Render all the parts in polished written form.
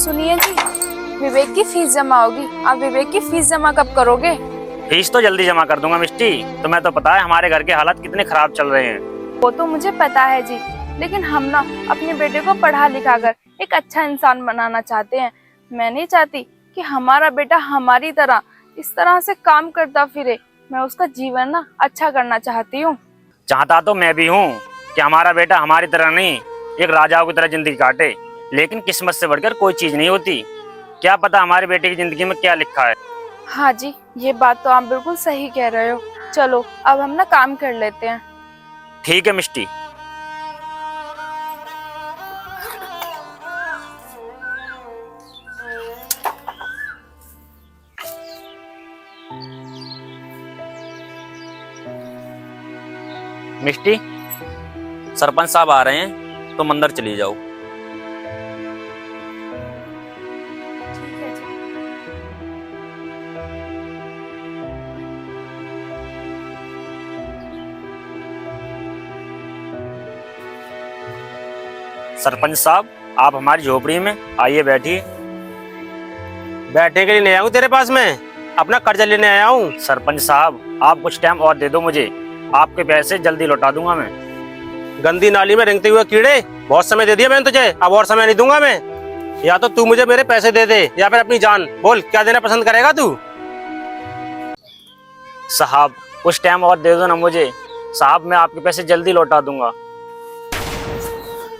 सुनिए जी, विवेक की फीस जमा होगी। आप विवेक की फीस जमा कब करोगे? फीस तो जल्दी जमा कर दूंगा मिस्टी। तुम्हें तो पता है हमारे घर के हालात कितने खराब चल रहे हैं। वो तो मुझे पता है जी, लेकिन हम ना अपने बेटे को पढ़ा लिखा कर एक अच्छा इंसान बनाना चाहते हैं। मैं नहीं चाहती कि हमारा बेटा हमारी तरह इस तरह से काम करता फिरे। मैं उसका जीवन ना अच्छा करना चाहती हूँ। चाहता तो मैं भी हूँ कि हमारा बेटा हमारी तरह नहीं, एक राजाओं की तरह जिंदगी काटे, लेकिन किस्मत से बढ़कर कोई चीज नहीं होती। क्या पता हमारे बेटे की जिंदगी में क्या लिखा है। हाँ जी, ये बात तो आप बिल्कुल सही कह रहे हो। चलो अब हम ना काम कर लेते हैं। ठीक है मिस्टी। मिस्टी, सरपंच साहब आ रहे हैं, तुम अंदर चली जाओ। ठीक है जी। सरपंच साहब, आप हमारी झोपड़ी में आइए, बैठिए। बैठने के लिए नहीं आया हूँ तेरे पास में, अपना कर्जा लेने आया हूँ। सरपंच साहब, आप कुछ टाइम और दे दो मुझे, आपके पैसे जल्दी लौटा दूंगा मैं। गंदी नाली में रेंगते हुए कीड़े, बहुत समय दे दिया मैंने तुझे, अब और समय नहीं दूंगा मैं। या तो तू मुझे मेरे पैसे दे दे या फिर अपनी जान। बोल क्या देना पसंद करेगा तू? साहब कुछ टाइम और दे दो ना मुझे, साहब मैं आपके पैसे जल्दी लौटा दूंगा।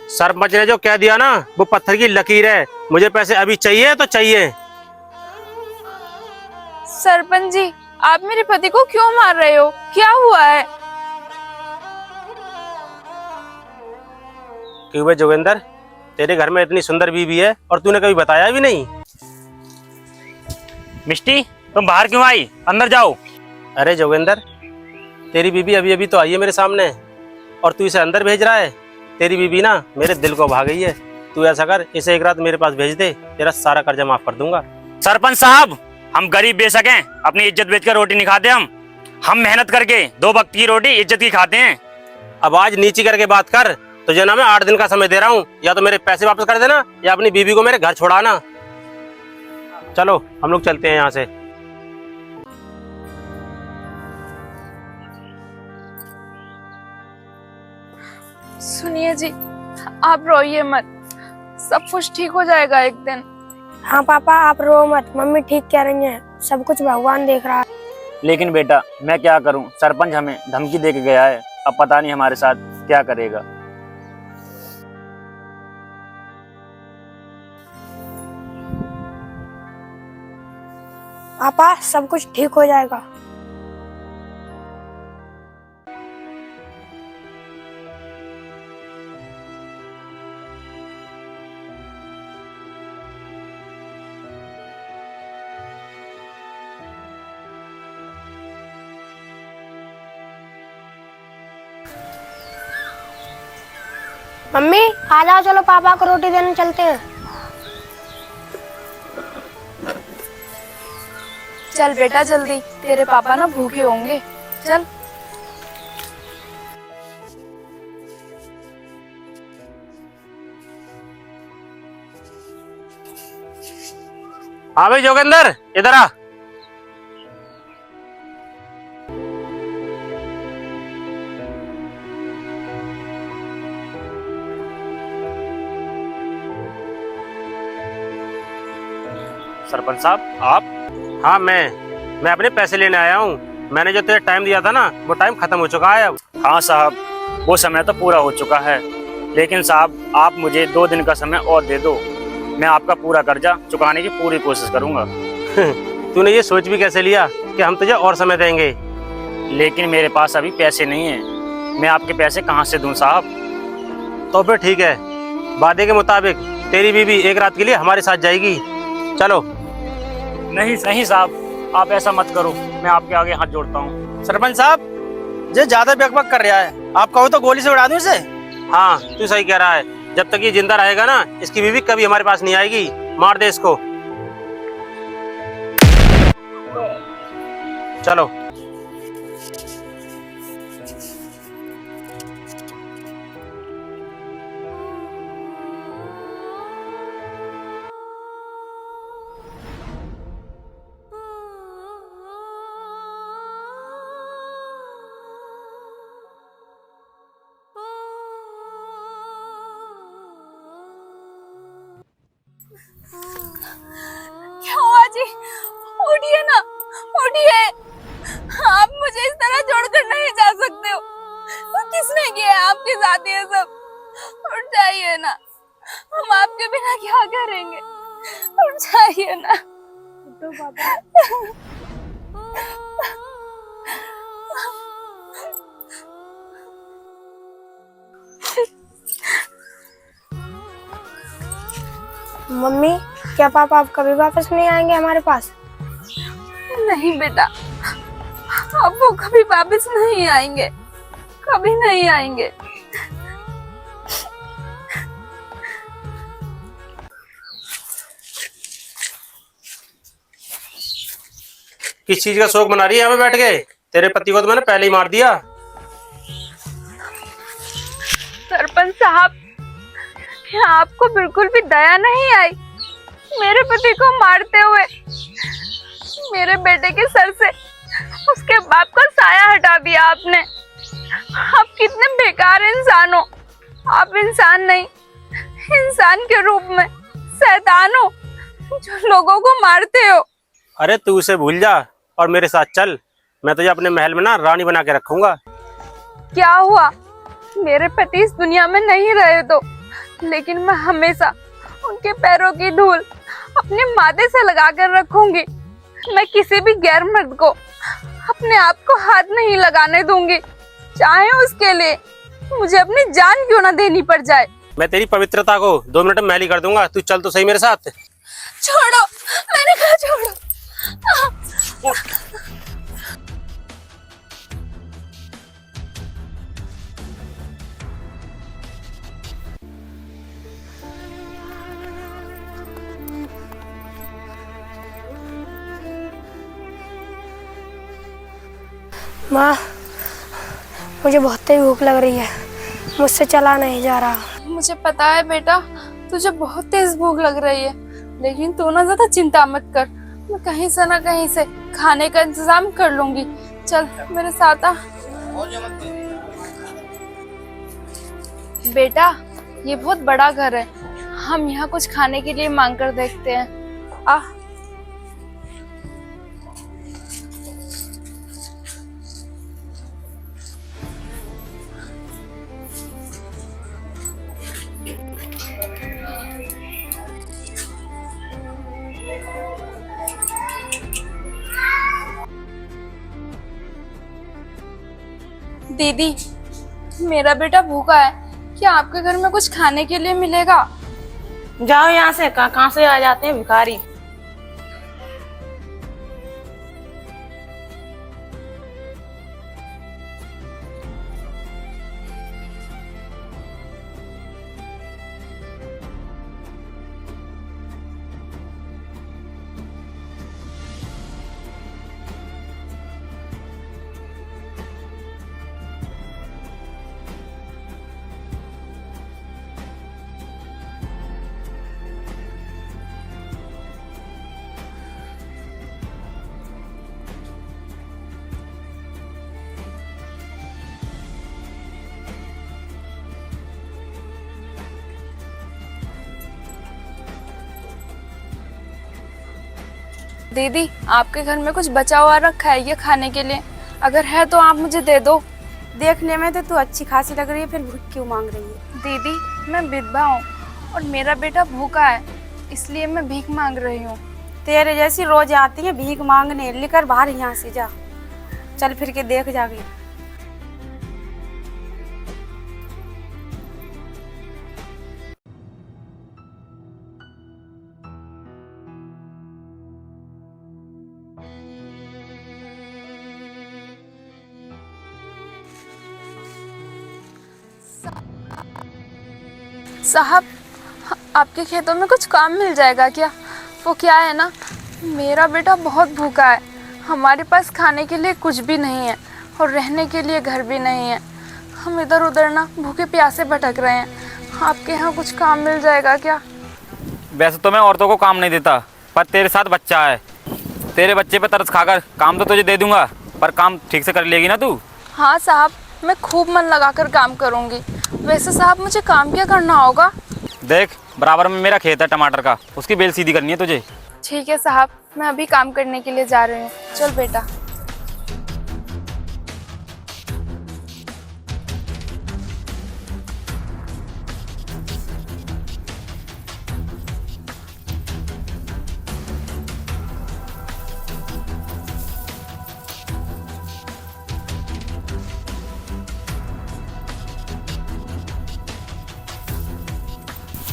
सरपंच ने जो कह दिया ना वो पत्थर की लकीर है। मुझे पैसे अभी चाहिए तो चाहिए। सरपंच जी, आप मेरे पति को क्यों मार रहे हो? क्या हुआ है? क्यों बे जोगिंदर, तेरे घर में इतनी सुंदर बीवी है और तूने कभी बताया भी नहीं? मिस्टी, तुम बाहर क्यों आई? अंदर जाओ। अरे जोगिंदर, तेरी बीवी अभी अभी तो आई है मेरे सामने और तू इसे अंदर भेज रहा है। तेरी बीवी ना मेरे दिल को भा गई है। तू ऐसा कर, इसे एक रात मेरे पास भेज दे, तेरा सारा कर्जा माफ कर दूंगा। सरपंच साहब, हम गरीब बेशक हैं, अपनी इज्जत बेचकर रोटी नहीं खाते। हम मेहनत करके 2 वक्त की रोटी इज्जत की खाते हैं। अब आज नीची करके बात कर। तुझे ना मैं 8 दिन का समय दे रहा हूँ, या तो मेरे पैसे वापस कर देना या अपनी बीवी को मेरे घर छोड़ाना। चलो हम लोग चलते हैं यहाँ से। सुनिए जी, आप रोइए मत, सब कुछ ठीक हो जाएगा एक दिन। हाँ पापा, आप रो मत, मम्मी ठीक कह रही हैं, सब कुछ भगवान देख रहा है। लेकिन बेटा मैं क्या करूं, सरपंच हमें धमकी दे के गया है, अब पता नहीं हमारे साथ क्या करेगा। पापा सब कुछ ठीक हो जाएगा। मम्मी आ जाओ, चलो पापा को रोटी देने चलते हैं। चल बेटा जल्दी, तेरे पापा ना भूखे होंगे। चल। हाँ भाई जोगिंदर, इधर आ। सरपंच साहब आप? हाँ मैं अपने पैसे लेने आया हूँ। मैंने जो तुझे टाइम दिया था ना वो टाइम खत्म हो चुका है अब। हाँ साहब, वो समय तो पूरा हो चुका है, लेकिन साहब आप मुझे 2 दिन का समय और दे दो, मैं आपका पूरा कर्जा चुकाने की पूरी कोशिश करूंगा। तूने ये सोच भी कैसे लिया कि हम तुझे और समय देंगे? लेकिन मेरे पास अभी पैसे नहीं हैं, मैं आपके पैसे कहाँ से दूं साहब? तो फिर ठीक है, वादे के मुताबिक तेरी बीवी एक रात के लिए हमारे साथ जाएगी। चलो। नहीं नहीं साहब, आप ऐसा मत करो, मैं आपके आगे हाथ जोड़ता हूँ। सरपंच साहब, ये ज्यादा बकबक कर रहा है, आप कहो तो गोली से उड़ा दूं इसे। हाँ तू सही कह रहा है, जब तक ये जिंदा रहेगा ना इसकी बीवी कभी हमारे पास नहीं आएगी। मार दे इसको। चलो। गिरा दिए सब। उठ जाइए ना, हम आपके बिना क्या करेंगे। उठ जाइए ना। उठो पापा। मम्मी, क्या पापा आप कभी वापस नहीं आएंगे हमारे पास? नहीं बेटा, अब वो कभी वापस नहीं आएंगे, कभी नहीं आएंगे। किस चीज का शौक मना रही है यहाँ पे बैठ के? तेरे पति को तो मैंने पहले ही मार दिया। सरपंच साहब, यहाँ आपको बिल्कुल भी दया नहीं आई मेरे पति को मारते हुए। मेरे बेटे के सर से उसके बाप का साया हटा दिया आपने। आप कितने बेकार इंसान हो। आप इंसान नहीं, इंसान के रूप में शैतान हो जो लोगों को मारते हो। अरे तू उसे भूल जा और मेरे साथ चल। मैं तुझे अपने महल में ना रानी बना के रखूंगा। क्या हुआ, मेरे पति इस दुनिया में नहीं रहे तो, लेकिन मैं हमेशा उनके पैरों की धूल अपने माथे से लगा कर रखूंगी। मैं किसी भी गैर मर्द को अपने आप को हाथ नहीं लगाने दूंगी, चाहे उसके लिए मुझे अपनी जान क्यों ना देनी पड़ जाए। मैं तेरी पवित्रता को 2 मिनट में मैली कर दूंगा। तू चल तो सही मेरे साथ। छोड़ो, मैंने कहा छोड़ो। माँ, मुझे बहुत तेज भूख लग रही है, मुझसे चला नहीं जा रहा। मुझे पता है बेटा, तुझे बहुत तेज भूख लग रही है, लेकिन तू ना ज्यादा चिंता मत कर। मैं कहीं से ना कहीं से खाने का इंतजाम कर लूंगी। चल मेरे साथ आ। बेटा, ये बहुत बड़ा घर है, हम यहाँ कुछ खाने के लिए मांग कर देखते हैं। आ। दीदी, मेरा बेटा भूखा है, क्या आपके घर में कुछ खाने के लिए मिलेगा? जाओ यहाँ से, कहाँ से आ जाते हैं भिखारी। दीदी, आपके घर में कुछ बचा हुआ रखा है ये खाने के लिए? अगर है तो आप मुझे दे दो। देखने में तो तू अच्छी खासी लग रही है, फिर भूख क्यों मांग रही है? दीदी, मैं विधवा हूँ और मेरा बेटा भूखा है, इसलिए मैं भीख मांग रही हूँ। तेरे जैसी रोज आती है भीख मांगने, लेकर बाहर यहाँ से जा। चल फिर के देख जाके। साहब, आपके खेतों में कुछ काम मिल जाएगा क्या? वो क्या है ना, मेरा बेटा बहुत भूखा है, हमारे पास खाने के लिए कुछ भी नहीं है और रहने के लिए घर भी नहीं है। हम इधर उधर ना भूखे प्यासे भटक रहे हैं। आपके यहाँ कुछ काम मिल जाएगा क्या? वैसे तो मैं औरतों को काम नहीं देता, पर तेरे साथ बच्चा है, तेरे बच्चे पे तरस खाकर काम तो तुझे दे दूंगा, पर काम ठीक से कर लेगी ना तू? हाँ साहब, मैं खूब मन लगाकर काम करूँगी। वैसे साहब, मुझे काम क्या करना होगा? देख, बराबर में मेरा खेत है टमाटर का, उसकी बेल सीधी करनी है तुझे। ठीक है साहब, मैं अभी काम करने के लिए जा रही हूँ। चल बेटा।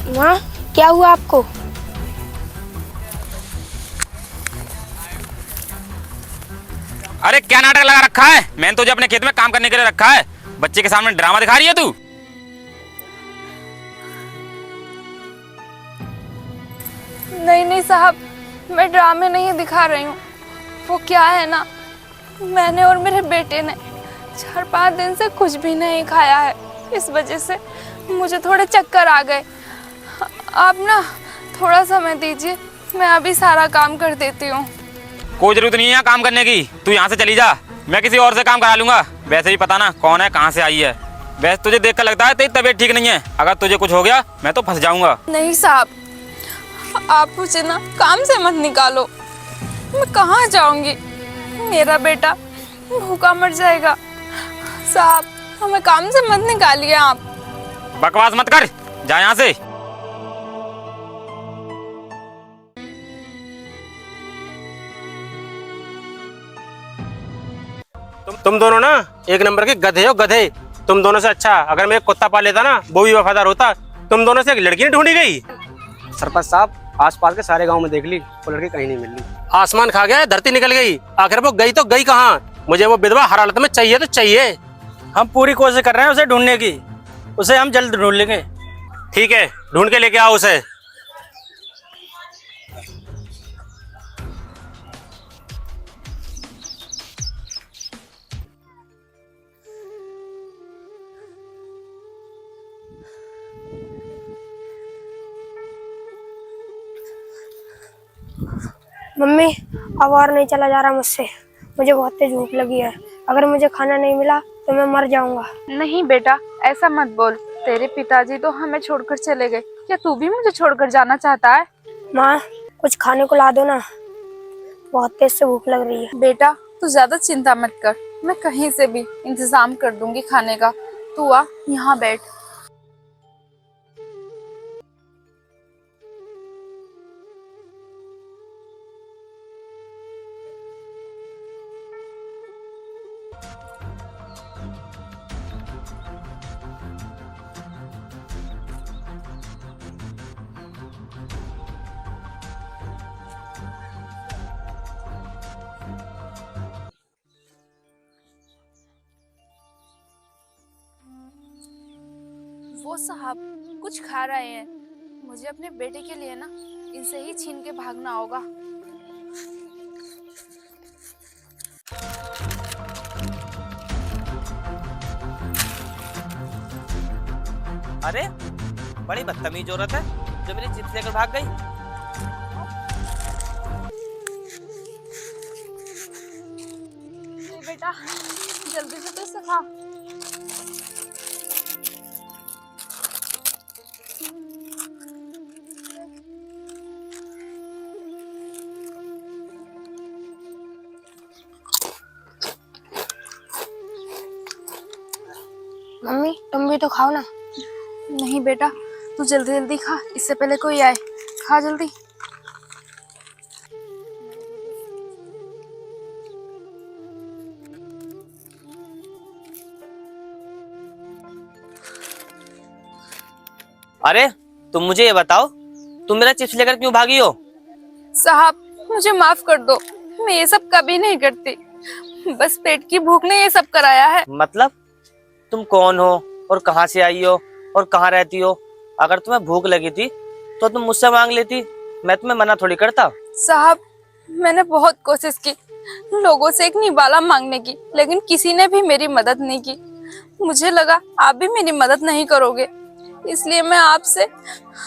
माँ क्या हुआ आपको? अरे क्या नाटक लगा रखा है? मैंने तुझे अपने खेत में काम करने के लिए रखा है, बच्चे के सामने ड्रामा दिखा रही है तू। नहीं नहीं साहब, मैं ड्रामे नहीं दिखा रही हूँ। वो क्या है ना, मैंने और मेरे बेटे ने 4-5 दिन से कुछ भी नहीं खाया है। इस वजह से मुझे थोड़े चक्कर आ गए। आप ना थोड़ा समय दीजिए, मैं अभी सारा काम कर देती हूँ। कोई जरूरत नहीं है यहाँ काम करने की, तू यहाँ से चली जा, मैं किसी और से काम करा लूंगा। वैसे भी पता ना कौन है, कहाँ से आई है। वैसे तुझे देख कर लगता है तेरी तबीयत ठीक नहीं है, अगर तुझे कुछ हो गया मैं तो फंस जाऊंगा। नहीं साहब, आप मुझे ना काम से मत निकालो। मैं कहाँ जाऊंगी, मेरा बेटा भूखा मर जाएगा। साहब हमें काम से मत निकालिए आप। बकवास मत कर, जा यहाँ से। तुम दोनों ना एक नंबर के गधे हो, गधे। तुम दोनों से अच्छा अगर मैं एक कुत्ता पाल लेता ना, वो भी वफादार होता। तुम दोनों से एक लड़की नहीं ढूंढी गई। सरपंच साहब, आसपास के सारे गांव में देख ली, वो लड़की कहीं नहीं मिल रही। आसमान खा गया, धरती निकल गई, आखिर वो गई तो गई कहाँ? मुझे वो विधवा हर हालत में चाहिए तो चाहिए। हम पूरी कोशिश कर रहे हैं उसे ढूंढने की, उसे हम जल्द ढूंढ लेंगे। ठीक है, ढूंढ के लेके आओ उसे। मम्मी अब और नहीं चला जा रहा मुझसे, मुझे बहुत तेज भूख लगी है। अगर मुझे खाना नहीं मिला तो मैं मर जाऊंगा। नहीं बेटा, ऐसा मत बोल। तेरे पिताजी तो हमें छोड़कर चले गए, क्या तू भी मुझे छोड़कर जाना चाहता है? माँ कुछ खाने को ला दो ना, बहुत तेज से भूख लग रही है। बेटा तू ज्यादा चिंता मत कर, मैं कहीं से भी इंतजाम कर दूंगी खाने का। तू आ यहाँ बैठ। वो साहब कुछ खा रहे हैं, मुझे अपने बेटे के लिए ना इनसे ही छीन के भागना होगा। अरे बड़ी बदतमीज औरत है जो मेरी चिप्स लेकर भाग गई। ले बेटा जल्दी से तो इसे खा। मम्मी तुम भी तो खाओ ना। नहीं बेटा, तू जल्दी जल्दी खा, इससे पहले कोई आए। खा जल्दी। अरे तुम मुझे ये बताओ, तुम मेरा चिप्स लेकर क्यों भागी हो? साहब मुझे माफ कर दो, मैं ये सब कभी नहीं करती। बस पेट की भूख ने ये सब कराया है। मतलब तुम कौन हो और कहाँ से आई हो और कहाँ रहती हो? अगर तुम्हें भूख लगी थी तो तुम मुझसे मांग लेती, मैं तुम्हें मना थोड़ी करता। साहब मैंने बहुत कोशिश की लोगों से एक निवाला मांगने की, लेकिन किसी ने भी मेरी मदद नहीं की। मुझे लगा आप भी मेरी मदद नहीं करोगे, इसलिए मैं आपसे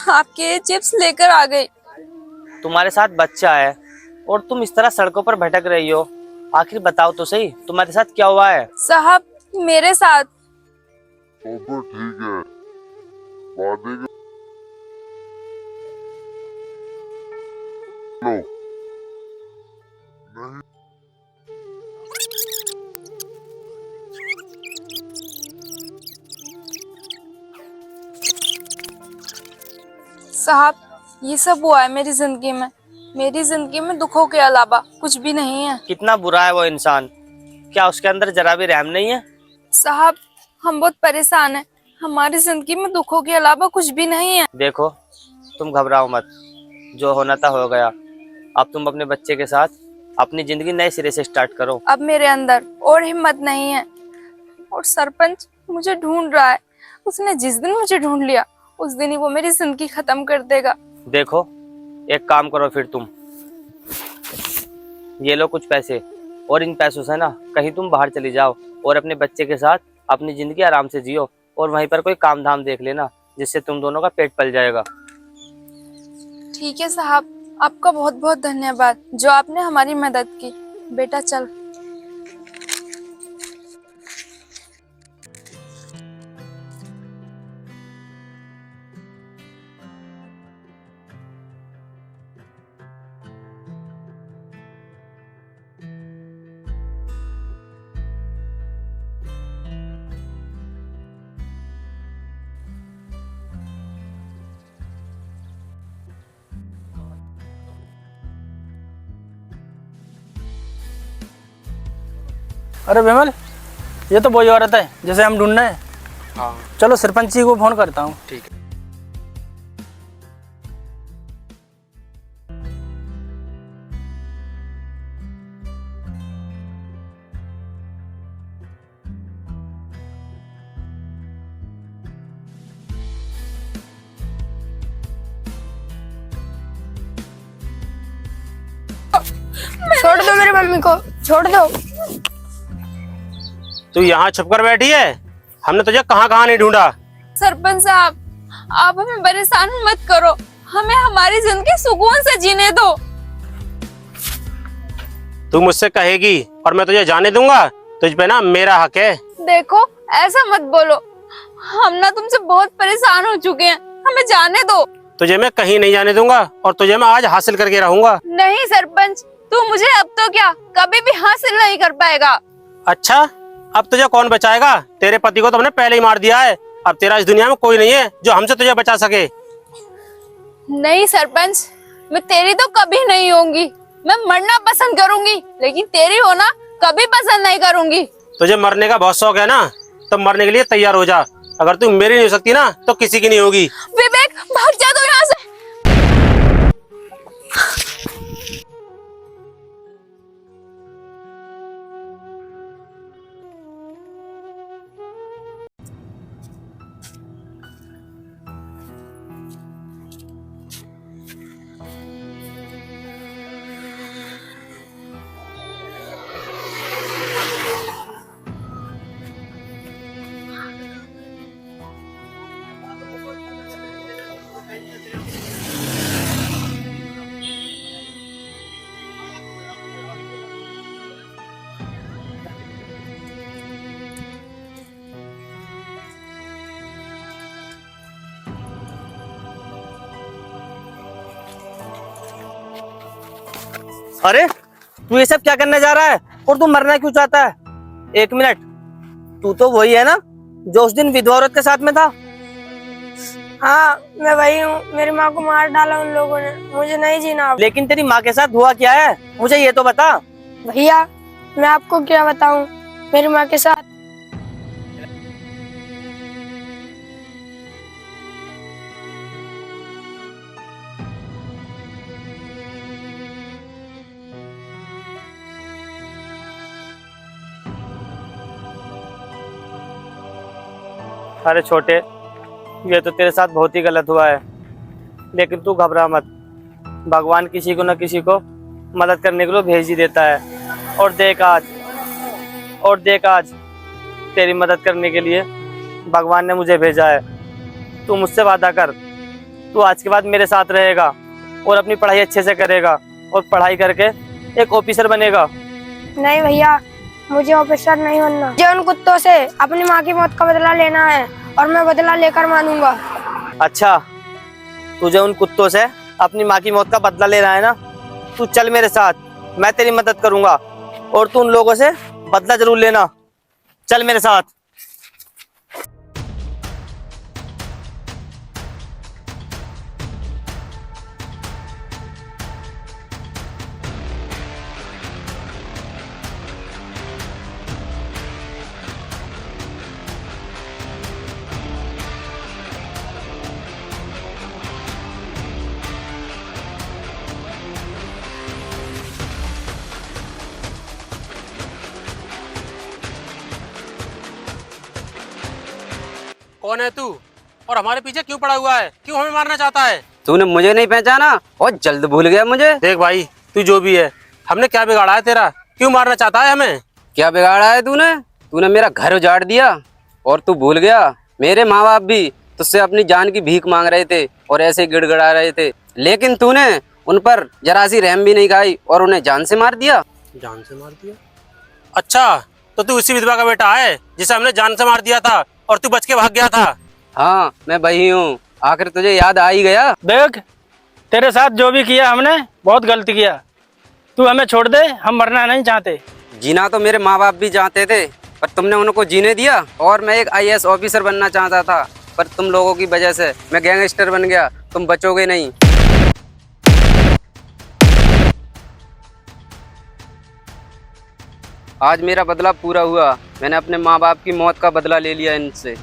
आपके चिप्स लेकर आ गई। तुम्हारे साथ बच्चा है और तुम इस तरह सड़कों पर भटक रही हो, आखिर बताओ तो सही तुम्हारे साथ क्या हुआ है? साहब मेरे साथ तो ठीक है, वादे के लो नहीं। साहब ये सब हुआ है मेरी जिंदगी में। मेरी जिंदगी में दुखों के अलावा कुछ भी नहीं है। कितना बुरा है वो इंसान, क्या उसके अंदर जरा भी रहम नहीं है? साहब हम बहुत परेशान हैं, हमारी जिंदगी में दुखों के अलावा कुछ भी नहीं है। देखो, तुम घबराओ मत, जो होना था हो गया। अब तुम अपने बच्चे के साथ अपनी जिंदगी नए सिरे से स्टार्ट करो। अब मेरे अंदर और हिम्मत नहीं है, और सरपंच मुझे ढूंढ रहा है। उसने जिस दिन मुझे ढूंढ लिया उस दिन ही वो मेरी जिंदगी खत्म कर देगा। देखो, एक काम करो फिर तुम, ये लो कुछ पैसे, और इन पैसों से ना कहीं तुम बाहर चली जाओ और अपने बच्चे के साथ अपनी जिंदगी आराम से जियो, और वहीं पर कोई काम धाम देख लेना जिससे तुम दोनों का पेट पल जाएगा। ठीक है साहब, आपका बहुत बहुत धन्यवाद जो आपने हमारी मदद की। बेटा चल। अरे विमल, ये तो वही औरत है जिसे हम ढूंढ रहे हैं। हाँ। चलो सरपंच जी को फोन करता हूँ। ठीक है। छोड़ दो मेरी मम्मी को, छोड़ दो। तू यहाँ छुप कर बैठी है? हमने तुझे कहाँ कहाँ नहीं ढूंढा। सरपंच साहब, आप हमें परेशान मत करो, हमें हमारी जिंदगी सुकून से जीने दो। तू मुझसे कहेगी और मैं तुझे जाने दूंगा? तुझ पे ना मेरा हक है। देखो, ऐसा मत बोलो, हम ना तुमसे बहुत परेशान हो चुके हैं, हमें जाने दो। तुझे मैं कहीं नहीं जाने दूंगा, और तुझे मैं आज हासिल करके रहूंगा। नहीं सरपंच, तू मुझे अब तो क्या कभी भी हासिल नहीं कर पाएगा। अच्छा, अब तुझे कौन बचाएगा? तेरे पति को तो हमने पहले ही मार दिया है। अब तेरा इस दुनिया में कोई नहीं है जो हमसे तुझे बचा सके। नहीं सरपंच, मैं तेरी तो कभी नहीं होंगी। मैं मरना पसंद करूंगी, लेकिन तेरी होना कभी पसंद नहीं करूंगी। तुझे मरने का बहुत शौक है ना, तो मरने के लिए तैयार हो जा। अगर तू मेरी नहीं हो सकती ना, तो किसी की नहीं होगी। विवेक, भाग जा तू यहाँ से। अरे, तू ये सब क्या करने जा रहा है, और तू मरना क्यों चाहता है? एक मिनट, तू तो वही है ना जो उस दिन विधवा औरत के साथ में था? हाँ, मैं वही हूँ। मेरी माँ को मार डाला उन लोगों ने, मुझे नहीं जीना अब। लेकिन तेरी माँ के साथ हुआ क्या है, मुझे ये तो बता। भैया, मैं आपको क्या बताऊँ, मेरी माँ के साथ अरे छोटे, ये तो तेरे साथ बहुत ही गलत हुआ है, लेकिन तू घबरा मत। भगवान किसी को न किसी को मदद करने के लिए भेज ही देता है। और देख आज तेरी मदद करने के लिए भगवान ने मुझे भेजा है। तू मुझसे वादा कर, तू आज के बाद मेरे साथ रहेगा और अपनी पढ़ाई अच्छे से करेगा, और पढ़ाई करके एक ऑफिसर बनेगा। नहीं भैया, मुझे ऑफिसर नहीं बनना। मुझे उन कुत्तों से अपनी माँ की मौत का बदला लेना है, और मैं बदला लेकर मानूंगा। अच्छा, तुझे उन कुत्तों से अपनी माँ की मौत का बदला लेना है ना? तू चल मेरे साथ, मैं तेरी मदद करूंगा, और तू उन लोगों से बदला जरूर लेना। चल मेरे साथ। कौन है तू और हमारे पीछे क्यों पड़ा हुआ है? क्यों हमें मारना चाहता है? तूने मुझे नहीं पहचाना और जल्द भूल गया मुझे। देख भाई, तू जो भी है, हमने क्या बिगाड़ा है तेरा? क्यों मारना चाहता है हमें? क्या बिगाड़ा है तूने? तूने मेरा घर उजाड़ दिया और तू भूल गया मेरे माँ बाप भी तुझसे अपनी जान की भीख मांग रहे थे और ऐसे गिड़गिड़ा रहे थे, लेकिन तूने उन पर जरा सी रहम भी नहीं खाई और उन्हें जान से मार दिया। जान से मार दिया? अच्छा, तो तू उसी विधवा का बेटा है जिसे हमने जान से मार दिया था और तू बच के भाग गया था? हाँ, मैं वही हूँ। आखिर तुझे याद आ ही गया। देख, तेरे साथ जो भी किया हमने बहुत गलती किया। तू हमें छोड़ दे, हम मरना नहीं चाहते। जीना तो मेरे माँ बाप भी चाहते थे, पर तुमने उनको जीने दिया। और मैं एक IAS ऑफिसर बनना चाहता था, पर तुम लोगों की वजह से मैं गैंगस्टर बन गया। तुम बचोगे नहीं। आज मेरा बदला पूरा हुआ। मैंने अपने माँ बाप की मौत का बदला ले लिया इनसे।